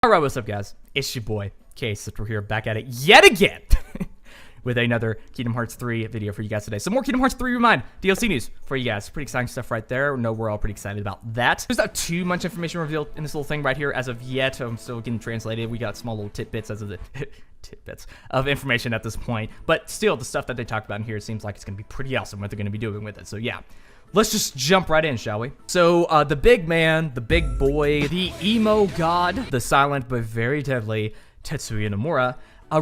Alright, what's up guys? It's your boy, khcentral here, back at it yet again with another Kingdom Hearts 3 video for you guys today. Some more Kingdom Hearts 3 ReMIND DLC news for you guys. Pretty exciting stuff right there. No, we're all pretty excited about that. There's not too much information revealed in this little thing right here as of yet. I'm still getting translated. We got small little tidbits as of the tidbits of information at this point. But still, the stuff that they talked about in here, it seems like it's going to be pretty awesome what they're going to be doing with it. So yeah. Let's just jump right in, shall we? So, the big man, the big boy, the emo god, the silent but very deadly Tetsuya Nomura,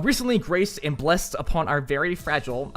recently graced and blessed upon our very fragile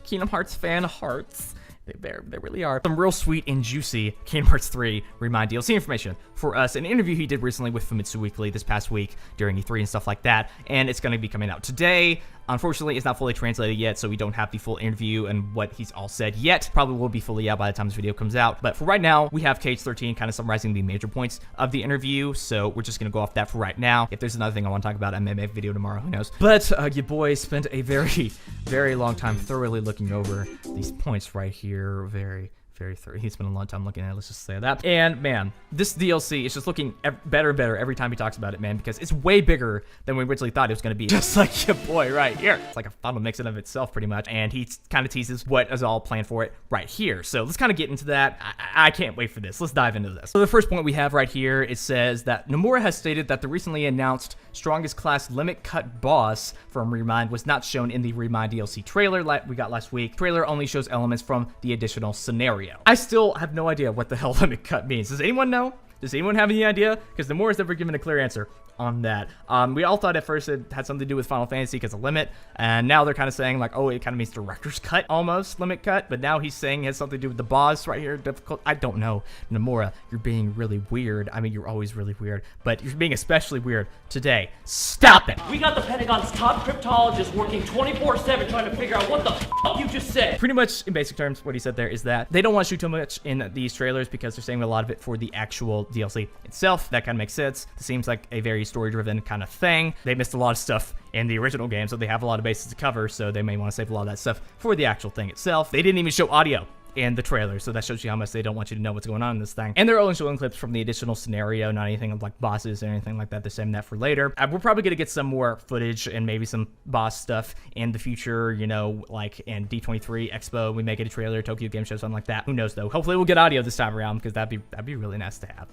Kingdom Hearts fan hearts. They really are. Some real sweet and juicy Kingdom Hearts 3 ReMIND DLC information for us. An interview he did recently with Famitsu Weekly this past week during E3 and stuff like that. And it's going to be coming out today. Unfortunately, it's not fully translated yet, so we don't have the full interview and what he's all said yet. Probably will be fully out by the time this video comes out. But for right now, we have KH13 kind of summarizing the major points of the interview. So we're just going to go off that for right now. If there's another thing I want to talk about, I may make a video tomorrow. Who knows? But your boy spent a very, very long time thoroughly looking over these points right here. Very thorough. He spent a long time looking at it, let's just say that. And man, this DLC is just looking better and better every time he talks about it, man, because it's way bigger than we originally thought it was going to be. Just like your boy right here. It's like a final mix in of itself pretty much, and he kind of teases what is all planned for it right here. So let's kind of get into that. I can't wait for this. Let's dive into this. So the first point we have right here, it says that Nomura has stated that the recently announced strongest class limit cut boss from ReMIND was not shown in the ReMIND DLC trailer we got last week. Trailer only shows elements from the additional scenario. I still have no idea what the hell limit cut means. Does anyone know? Does anyone have any idea? Because Nomura's never given a clear answer on that. We all thought at first it had something to do with Final Fantasy because of limit, and now they're kind of saying like, oh, it kind of means director's cut almost, limit cut, but now he's saying it has something to do with the boss right here, difficult. I don't know. Nomura, you're being really weird. I mean, you're always really weird, but you're being especially weird today. Stop it! We got the Pentagon's top cryptologist working 24/7 trying to figure out what the f you just said. Pretty much in basic terms, what he said there is that they don't want to shoot too much in these trailers because they're saving a lot of it for the actual DLC itself. That kind of makes sense. It seems like a very story-driven kind of thing. They missed a lot of stuff in the original game, so they have a lot of bases to cover, so they may want to save a lot of that stuff for the actual thing itself. They didn't even show audio in the trailer, so that shows you how much they don't want you to know what's going on in this thing. And they're only showing clips from the additional scenario, not anything like bosses or anything like that. They're saving that for later. We're probably gonna get some more footage and maybe some boss stuff in the future, you know, like in D23 Expo, we may get a trailer, Tokyo Game Show, something like that. Who knows though? Hopefully we'll get audio this time around because that'd be really nice to have.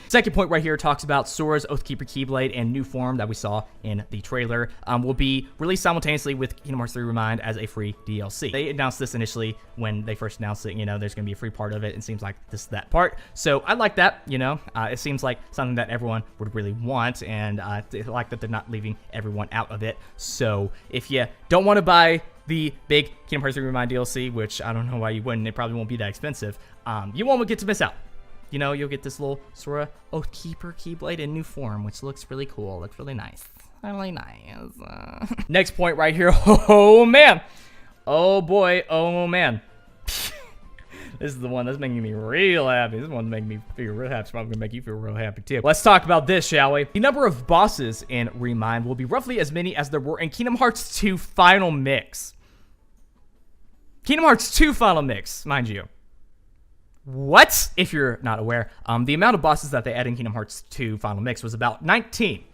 Second point right here talks about Sora's Oathkeeper Keyblade and new form that we saw in the trailer will be released simultaneously with Kingdom Hearts 3 ReMIND as a free DLC. They announced this initially when they first announced it, you know, there's gonna be a free part of it. It seems like this is that part. So I like that, you know, it seems like something that everyone would really want, and I like that they're not leaving everyone out of it. So if you don't want to buy the big Kingdom Hearts 3 ReMIND DLC, which I don't know why you wouldn't, it probably won't be that expensive, you won't get to miss out. You know, you'll get this little Sora Oathkeeper Keyblade in new form, which looks really cool, looks really nice. Really nice. Next point right here. Oh man. Oh boy. Oh man. This is the one that's making me real happy. This one's making me feel real happy. It's probably gonna make you feel real happy too. Let's talk about this, shall we? The number of bosses in ReMIND will be roughly as many as there were in Kingdom Hearts 2 Final Mix. Kingdom Hearts 2 Final Mix, mind you. What? If you're not aware, the amount of bosses that they added in Kingdom Hearts 2 Final Mix was about 19.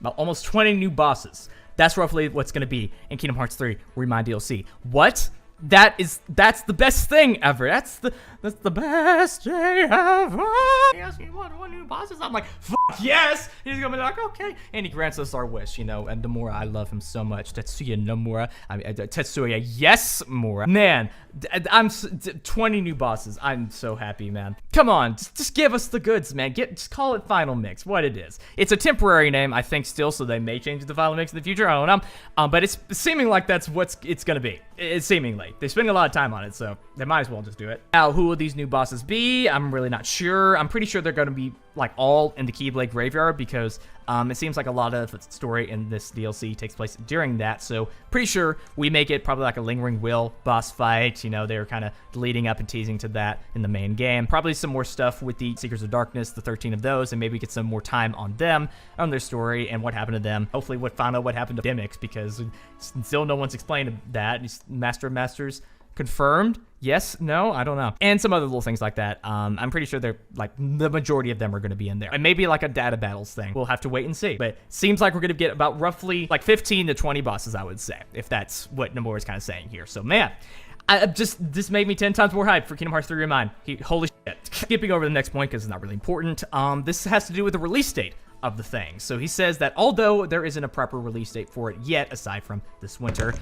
About almost 20 new bosses. That's roughly what's gonna be in Kingdom Hearts 3 ReMIND DLC. What? That's the best thing ever. That's the best day ever. Yes, you want one new bosses? I'm like, fuck yes. He's gonna be like, okay. And he grants us our wish, you know. And Nomura, I love him so much. Tetsuya Nomura. I mean, Tetsuya, yes, Mura. Man, I'm 20 new bosses. I'm so happy, man. Come on, just give us the goods, man. Just call it Final Mix. What it is. It's a temporary name, I think, still. So they may change it to Final Mix in the future. I don't know. But it's seeming like that's what it's gonna be. It's seemingly. They spend a lot of time on it, so they might as well just do it. Now, who will these new bosses be? I'm really not sure. I'm pretty sure they're going to be, like, all in the Keyblade Graveyard because it seems like a lot of the story in this DLC takes place during that, so pretty sure we make it probably like a Lingering Will boss fight. You know, they were kind of leading up and teasing to that in the main game. Probably some more stuff with the Seekers of Darkness, the 13 of those, and maybe get some more time on them, on their story, and what happened to them. Hopefully find out what happened to Enix, because still no one's explained that. Master of Masters confirmed? Yes, no, I don't know. And some other little things like that. I'm pretty sure they're like the majority of them are going to be in there. And maybe like a data battles thing. We'll have to wait and see. But seems like we're going to get about roughly like 15 to 20 bosses, I would say, if that's what Nomura is kind of saying here. So man, this made me 10 times more hyped for Kingdom Hearts 3 ReMIND. Holy shit. Skipping over to the next point because it's not really important. This has to do with the release date of the thing. So he says that although there isn't a proper release date for it yet, aside from this winter,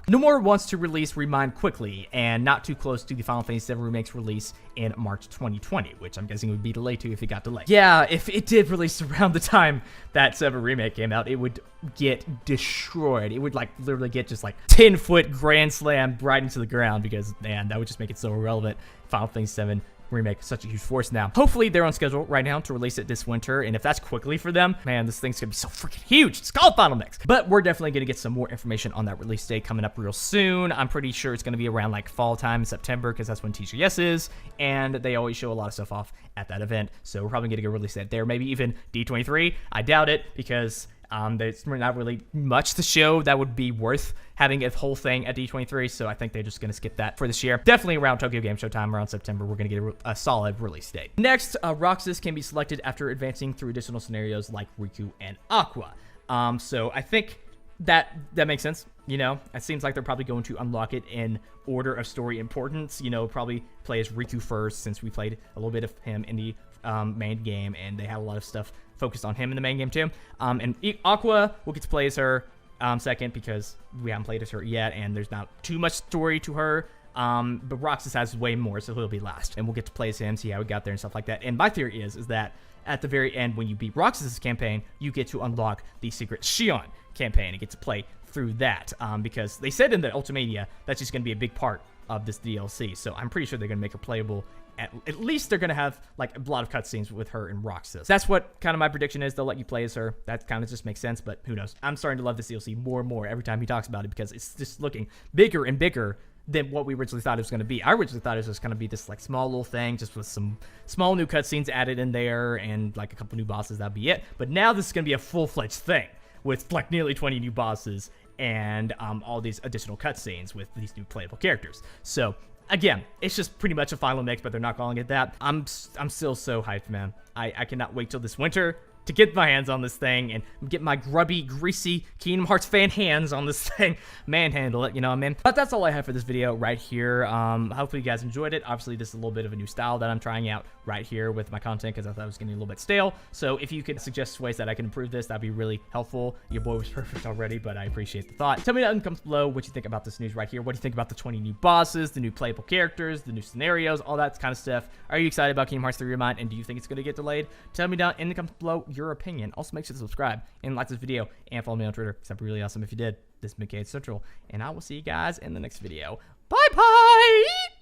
Nomura wants to release ReMIND quickly and not too close to the Final Fantasy VII Remake's release in March 2020, which I'm guessing would be delayed too if it got delayed. Yeah, if it did release around the time that 7 Remake came out, it would get destroyed. It would like literally get just like 10-foot grand slam right into the ground because, man, that would just make it so irrelevant. Final Fantasy VII Remake such a huge force now. Hopefully they're on schedule right now to release it this winter, and if that's quickly for them, man, this thing's gonna be so freaking huge. It's called Final Mix. But we're definitely gonna get some more information on that release date coming up real soon. I'm pretty sure it's gonna be around like fall time, September, because that's when TGS is, and they always show a lot of stuff off at that event. So we're probably gonna get a release date there, maybe even D23. I doubt it because there's not really much to show that would be worth having a whole thing at D23, so I think they're just going to skip that for this year. Definitely around Tokyo Game Show time, around September, we're going to get a solid release date. Next, Roxas can be selected after advancing through additional scenarios like Riku and Aqua. So I think that makes sense. You know, it seems like they're probably going to unlock it in order of story importance. You know, probably play as Riku first, since we played a little bit of him in the main game, and they had a lot of stuff focused on him in the main game too. And Aqua, we'll get to play as her second because we haven't played as her yet, and there's not too much story to her. But Roxas has way more, so he'll be last, and we'll get to play as him, see how he got there and stuff like that. And my theory is that at the very end, when you beat Roxas' campaign, you get to unlock the secret Xion campaign and get to play through that, because they said in the Ultimania that's just going to be a big part of this DLC. So I'm pretty sure they're going to make her playable. At least they're going to have like a lot of cutscenes with her and Roxas. That's what kind of my prediction is. They'll let you play as her. That kind of just makes sense, but who knows? I'm starting to love this DLC more and more every time he talks about it because it's just looking bigger and bigger than what we originally thought it was going to be. I originally thought it was just going to be this like small little thing just with some small new cutscenes added in there and like a couple new bosses. That'd be it. But now this is going to be a full-fledged thing with like nearly 20 new bosses and all these additional cutscenes with these new playable characters. So again, it's just pretty much a final mix, but they're not calling it that. I'm still so hyped, man. I cannot wait till this winter to get my hands on this thing and get my grubby, greasy Kingdom Hearts fan hands on this thing, manhandle it, you know what I mean? But that's all I have for this video right here. Hopefully you guys enjoyed it. Obviously, this is a little bit of a new style that I'm trying out right here with my content because I thought it was getting a little bit stale. So if you could suggest ways that I can improve this, that'd be really helpful. Your boy was perfect already, but I appreciate the thought. Tell me down in the comments below what you think about this news right here. What do you think about the 20 new bosses, the new playable characters, the new scenarios, all that kind of stuff? Are you excited about Kingdom Hearts 3 ReMIND, and do you think it's going to get delayed? Tell me down in the comments below your opinion. Also, make sure to subscribe and like this video and follow me on Twitter because that'd be really awesome if you did. This is khcentral, and I will see you guys in the next video. Bye-bye!